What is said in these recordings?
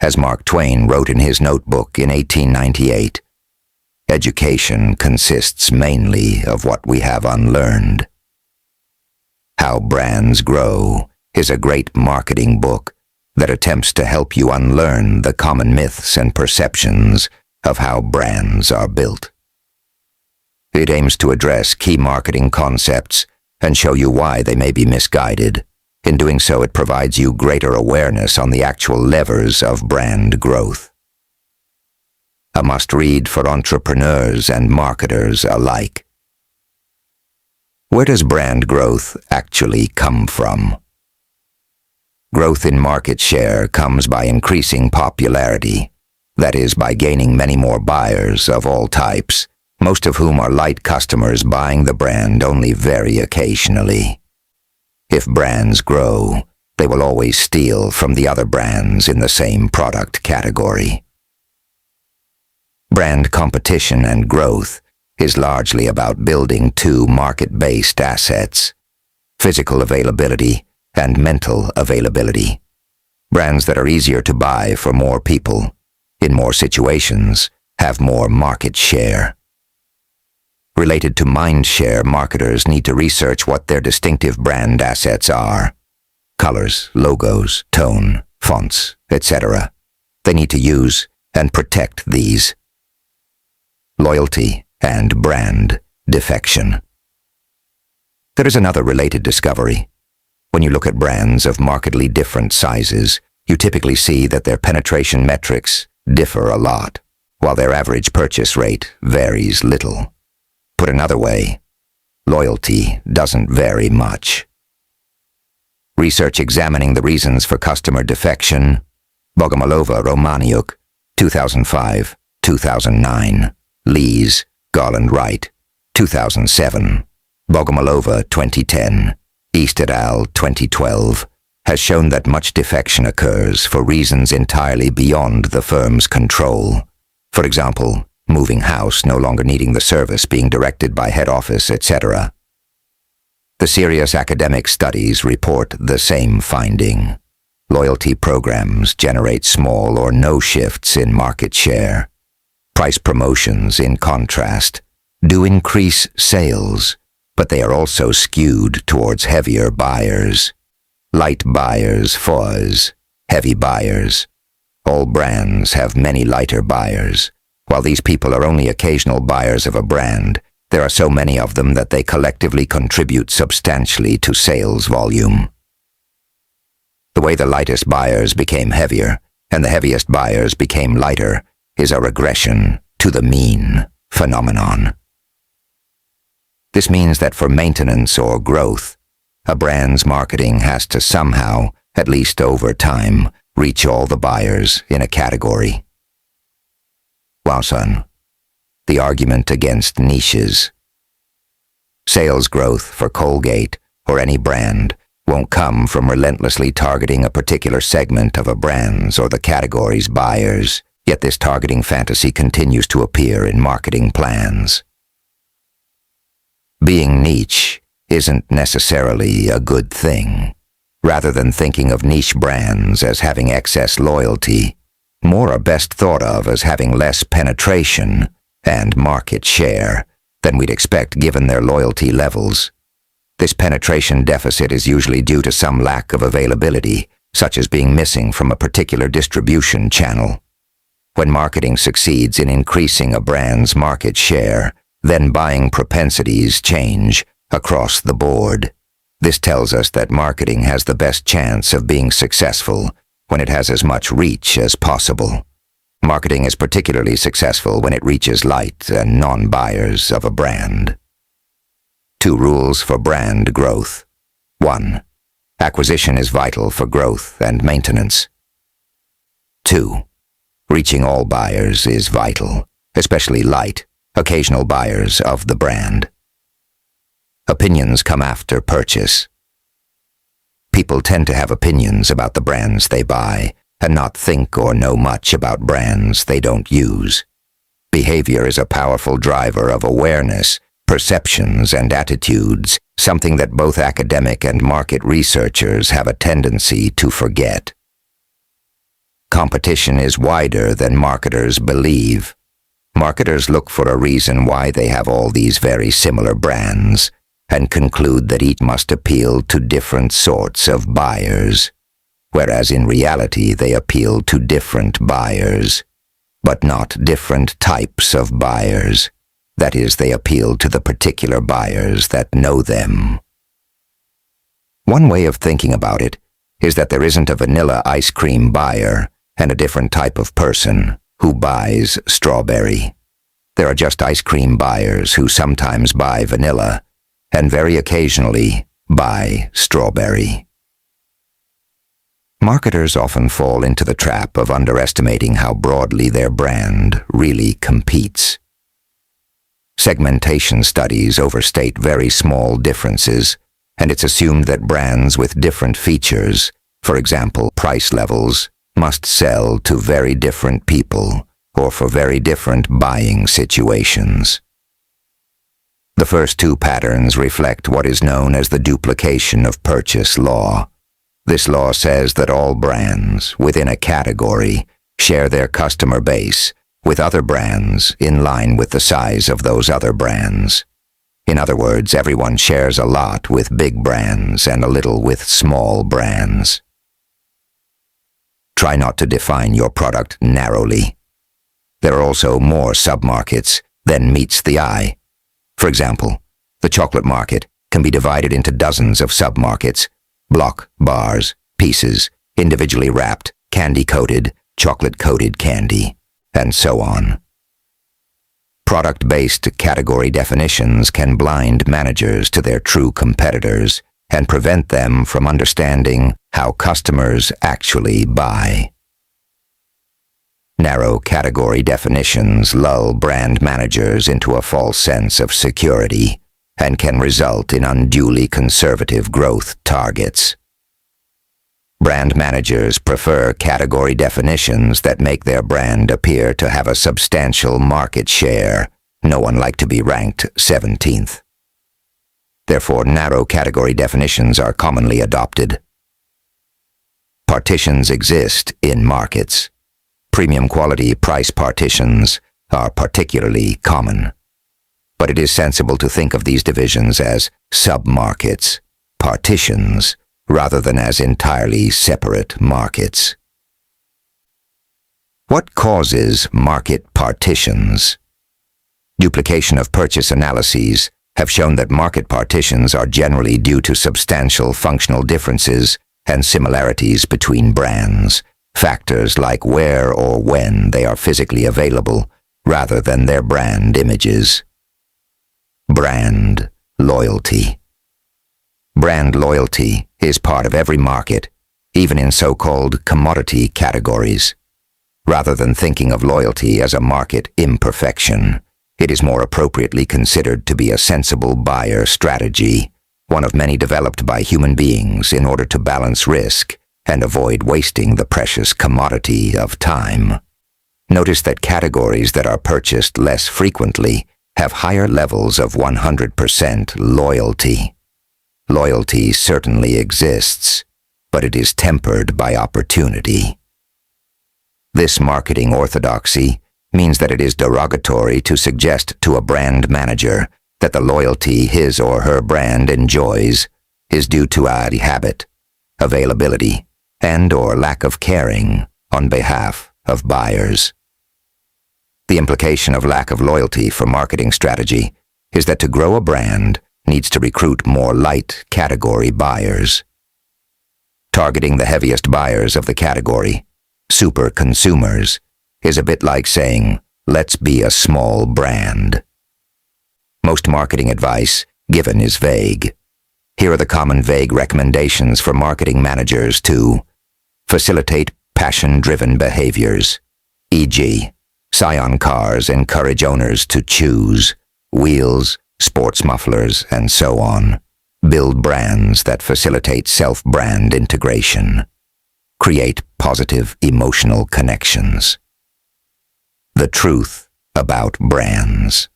As Mark Twain wrote in his notebook in 1898, education consists mainly of what we have unlearned. How Brands Grow is a great marketing book that attempts to help you unlearn the common myths and perceptions of how brands are built. It aims to address key marketing concepts and show you why they may be misguided. In doing so, it provides you greater awareness on the actual levers of brand growth. A must-read for entrepreneurs and marketers alike. Where does brand growth actually come from? Growth in market share comes by increasing popularity, that is, by gaining many more buyers of all types, most of whom are light customers buying the brand only very occasionally. If brands grow, they will always steal from the other brands in the same product category. Brand competition and growth is largely about building two market-based assets: physical availability and mental availability. Brands that are easier to buy for more people, in more situations, have more market share. Related to mind share, marketers need to research what their distinctive brand assets are: colors, logos, tone, fonts, etc. They need to use and protect these. Loyalty and brand defection. There is another related discovery. When you look at brands of markedly different sizes, you typically see that their penetration metrics differ a lot, while their average purchase rate varies little. Put another way, loyalty doesn't vary much. Research examining the reasons for customer defection, Bogomolova, Romaniuk, 2005, 2009, Lees, Garland Wright, 2007, Bogomolova, 2010, East et al., 2012, has shown that much defection occurs for reasons entirely beyond the firm's control. For example, moving house, no longer needing the service, being directed by head office, etc. The serious academic studies report the same finding. Loyalty programs generate small or no shifts in market share. Price promotions, in contrast, do increase sales, but they are also skewed towards heavier buyers. Light buyers fuzz, heavy buyers. All brands have many lighter buyers. While these people are only occasional buyers of a brand, there are so many of them that they collectively contribute substantially to sales volume. The way the lightest buyers became heavier and the heaviest buyers became lighter is a regression to the mean phenomenon. This means that for maintenance or growth, a brand's marketing has to somehow, at least over time, reach all the buyers in a category. Wow, son. The argument against niches. Sales growth for Colgate or any brand won't come from relentlessly targeting a particular segment of a brand's or the category's buyers, yet this targeting fantasy continues to appear in marketing plans. Being niche isn't necessarily a good thing. Rather than thinking of niche brands as having excess loyalty, more are best thought of as having less penetration and market share than we'd expect given their loyalty levels. This penetration deficit is usually due to some lack of availability, such as being missing from a particular distribution channel. When marketing succeeds in increasing a brand's market share, then buying propensities change across the board. This tells us that marketing has the best chance of being successful when it has as much reach as possible. Marketing is particularly successful when it reaches light and non-buyers of a brand. 2 rules for brand growth. 1. Acquisition is vital for growth and maintenance. 2. Reaching all buyers is vital, especially light, occasional buyers of the brand. Opinions come after purchase. People tend to have opinions about the brands they buy and not think or know much about brands they don't use. Behavior is a powerful driver of awareness, perceptions, and attitudes, something that both academic and market researchers have a tendency to forget. competition is wider than marketers believe. Marketers look for a reason why they have all these very similar brands and conclude that each must appeal to different sorts of buyers, whereas in reality they appeal to different buyers, but not different types of buyers. That is, they appeal to the particular buyers that know them. One way of thinking about it is that there isn't a vanilla ice cream buyer and a different type of person who buys strawberry. There are just ice cream buyers who sometimes buy vanilla and very occasionally buy strawberry. Marketers often fall into the trap of underestimating how broadly their brand really competes. Segmentation studies overstate very small differences, and it's assumed that brands with different features, for example, price levels, must sell to very different people or for very different buying situations. The first two patterns reflect what is known as the duplication of purchase law. This law says that all brands within a category share their customer base with other brands in line with the size of those other brands. In other words, everyone shares a lot with big brands and a little with small brands. Try not to define your product narrowly. There are also more submarkets than meets the eye. For example, the chocolate market can be divided into dozens of submarkets: block, bars, pieces, individually wrapped, candy-coated, chocolate-coated candy, and so on. Product-based category definitions can blind managers to their true competitors and prevent them from understanding how customers actually buy. Narrow category definitions lull brand managers into a false sense of security and can result in unduly conservative growth targets. Brand managers prefer category definitions that make their brand appear to have a substantial market share. No one likes to be ranked 17th. Therefore, narrow category definitions are commonly adopted. Partitions exist in markets. Premium quality price partitions are particularly common. But it is sensible to think of these divisions as sub-markets, partitions, rather than as entirely separate markets. What causes market partitions? Duplication of purchase analyses have shown that market partitions are generally due to substantial functional differences and similarities between brands, factors like where or when they are physically available, rather than their brand images. Brand loyalty. Brand loyalty is part of every market, even in so-called commodity categories. Rather than thinking of loyalty as a market imperfection, it is more appropriately considered to be a sensible buyer strategy, one of many developed by human beings in order to balance risk and avoid wasting the precious commodity of time. Notice that categories that are purchased less frequently have higher levels of 100% loyalty. Loyalty certainly exists, but it is tempered by opportunity. This marketing orthodoxy means that it is derogatory to suggest to a brand manager that the loyalty his or her brand enjoys is due to a habit, availability, and/or lack of caring on behalf of buyers. The implication of lack of loyalty for marketing strategy is that to grow a brand needs to recruit more light category buyers. Targeting the heaviest buyers of the category, super consumers, is a bit like saying, let's be a small brand. Most marketing advice given is vague. Here are the common vague recommendations for marketing managers to facilitate passion-driven behaviors, e.g., Scion cars encourage owners to choose, wheels, sports mufflers, and so on. Build brands that facilitate self-brand integration. Create positive emotional connections. The truth about brands.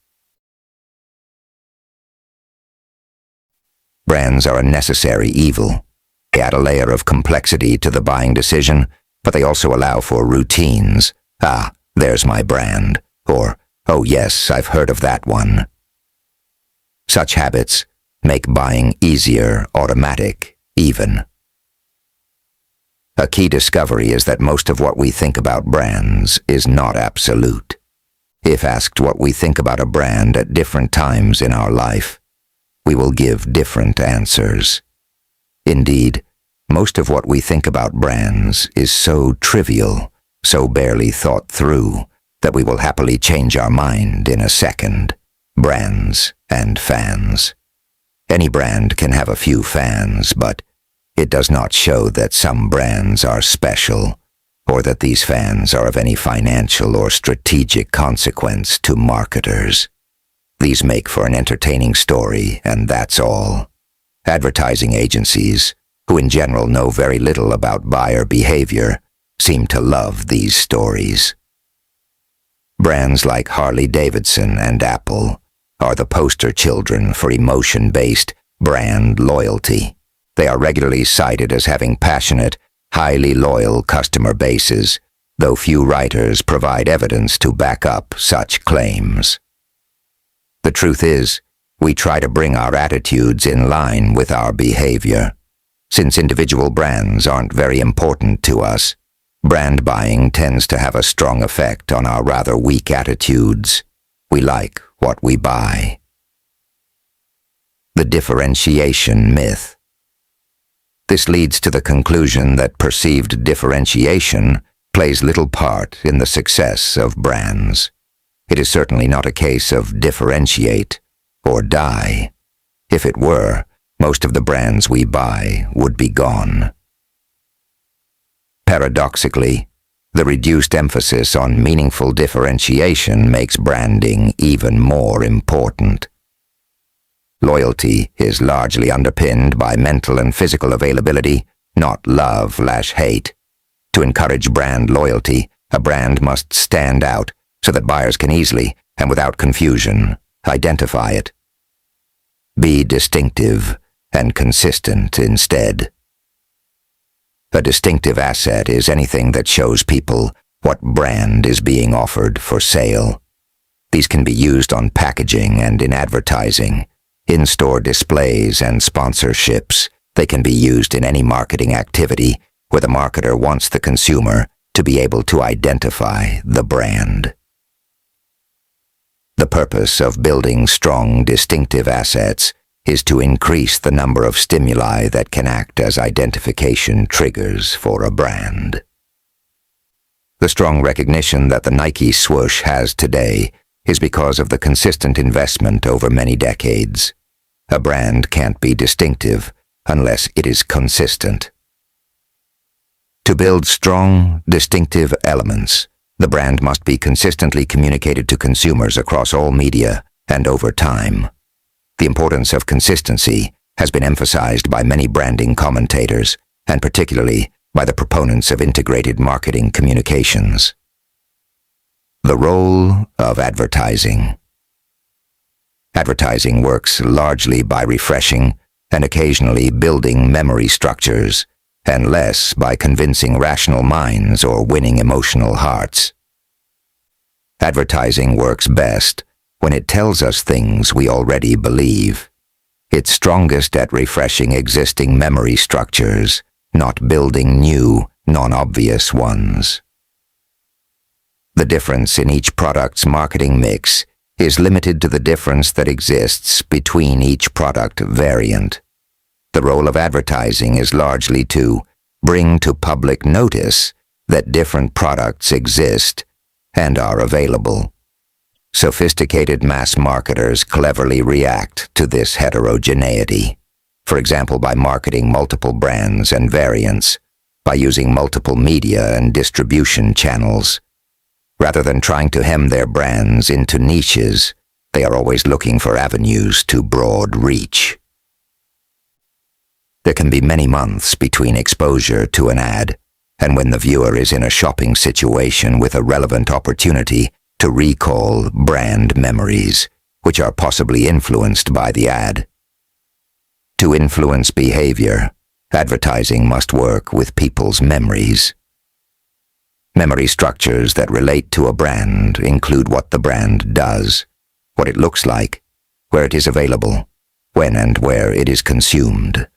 Brands are a necessary evil. They add a layer of complexity to the buying decision, but they also allow for routines. Ah, there's my brand, or, oh yes, I've heard of that one. Such habits make buying easier, automatic, even. A key discovery is that most of what we think about brands is not absolute. If asked what we think about a brand at different times in our life, we will give different answers. Indeed, most of what we think about brands is so trivial, so barely thought through, that we will happily change our mind in a second. Brands and fans. Any brand can have a few fans, but it does not show that some brands are special, or that these fans are of any financial or strategic consequence to marketers. These make for an entertaining story, and that's all. Advertising agencies, who in general know very little about buyer behavior, seem to love these stories. Brands like Harley-Davidson and Apple are the poster children for emotion-based brand loyalty. They are regularly cited as having passionate, highly loyal customer bases, though few writers provide evidence to back up such claims. The truth is, we try to bring our attitudes in line with our behavior. Since individual brands aren't very important to us, brand buying tends to have a strong effect on our rather weak attitudes. We like what we buy. The differentiation myth. This leads to the conclusion that perceived differentiation plays little part in the success of brands. It is certainly not a case of differentiate or die. If it were, most of the brands we buy would be gone. Paradoxically, the reduced emphasis on meaningful differentiation makes branding even more important. Loyalty is largely underpinned by mental and physical availability, not love/hate. To encourage brand loyalty, a brand must stand out so that buyers can easily, and without confusion, identify it. Be distinctive and consistent instead. A distinctive asset is anything that shows people what brand is being offered for sale. These can be used on packaging and in advertising, in-store displays and sponsorships. They can be used in any marketing activity where the marketer wants the consumer to be able to identify the brand. The purpose of building strong, distinctive assets is to increase the number of stimuli that can act as identification triggers for a brand. The strong recognition that the Nike swoosh has today is because of the consistent investment over many decades. A brand can't be distinctive unless it is consistent. To build strong, distinctive elements, the brand must be consistently communicated to consumers across all media and over time. The importance of consistency has been emphasized by many branding commentators, and particularly by the proponents of integrated marketing communications. The role of advertising. Advertising works largely by refreshing and occasionally building memory structures, and less by convincing rational minds or winning emotional hearts. Advertising works best when it tells us things we already believe. It's strongest at refreshing existing memory structures, not building new, non-obvious ones. The difference in each product's marketing mix is limited to the difference that exists between each product variant. The role of advertising is largely to bring to public notice that different products exist and are available. Sophisticated mass marketers cleverly react to this heterogeneity, for example by marketing multiple brands and variants, by using multiple media and distribution channels. Rather than trying to hem their brands into niches, they are always looking for avenues to broad reach. There can be many months between exposure to an ad and when the viewer is in a shopping situation with a relevant opportunity to recall brand memories, which are possibly influenced by the ad. To influence behavior, advertising must work with people's memories. Memory structures that relate to a brand include what the brand does, what it looks like, where it is available, when and where it is consumed,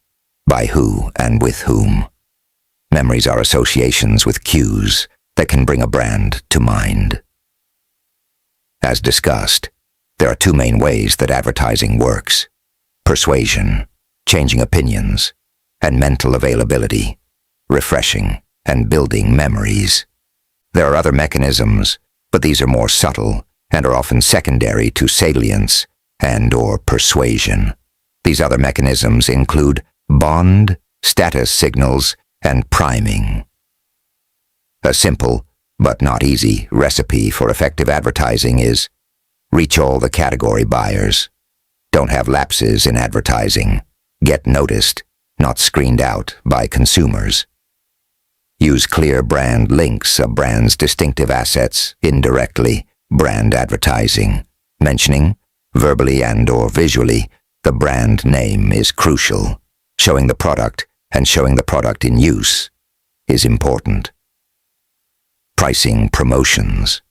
by who and with whom. Memories are associations with cues that can bring a brand to mind. As discussed, there are two main ways that advertising works: persuasion, changing opinions, and mental availability, refreshing and building memories. There are other mechanisms, but these are more subtle and are often secondary to salience and/or persuasion. These other mechanisms include bond, status signals, and priming. A simple, but not easy, recipe for effective advertising is: reach all the category buyers. Don't have lapses in advertising. Get noticed, not screened out by consumers. Use clear brand links of brand's distinctive assets, indirectly, brand advertising. Mentioning, verbally and/or visually, the brand name is crucial. Showing the product and showing the product in use is important. Pricing promotions.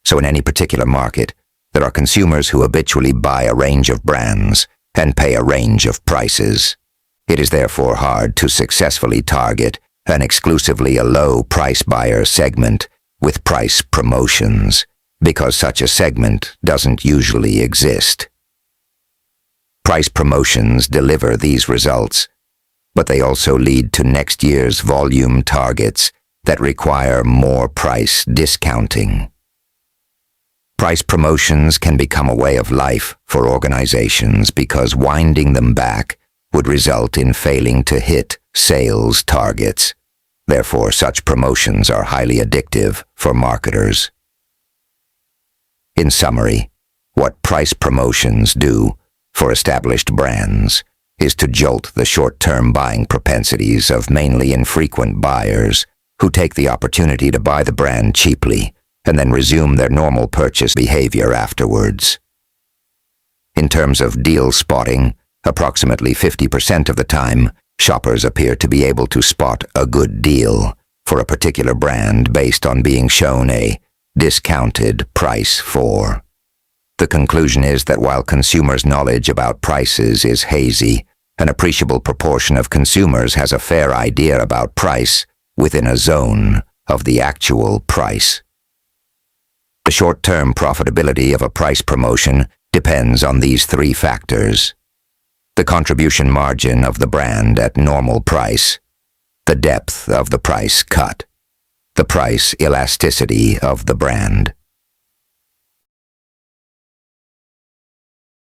So in any particular market, there are consumers who habitually buy a range of brands and pay a range of prices. It is therefore hard to successfully target an exclusively a low-price buyer segment with price promotions, because such a segment doesn't usually exist. Price promotions deliver these results, but they also lead to next year's volume targets that require more price discounting. Price promotions can become a way of life for organizations because winding them back would result in failing to hit sales targets. Therefore, such promotions are highly addictive for marketers. In summary, what price promotions do for established brands is to jolt the short-term buying propensities of mainly infrequent buyers who take the opportunity to buy the brand cheaply and then resume their normal purchase behavior afterwards. In terms of deal spotting, approximately 50% of the time, shoppers appear to be able to spot a good deal for a particular brand based on being shown a discounted price for. The conclusion is that while consumers' knowledge about prices is hazy, an appreciable proportion of consumers has a fair idea about price within a zone of the actual price. The short-term profitability of a price promotion depends on these three factors: the contribution margin of the brand at normal price, the depth of the price cut, the price elasticity of the brand.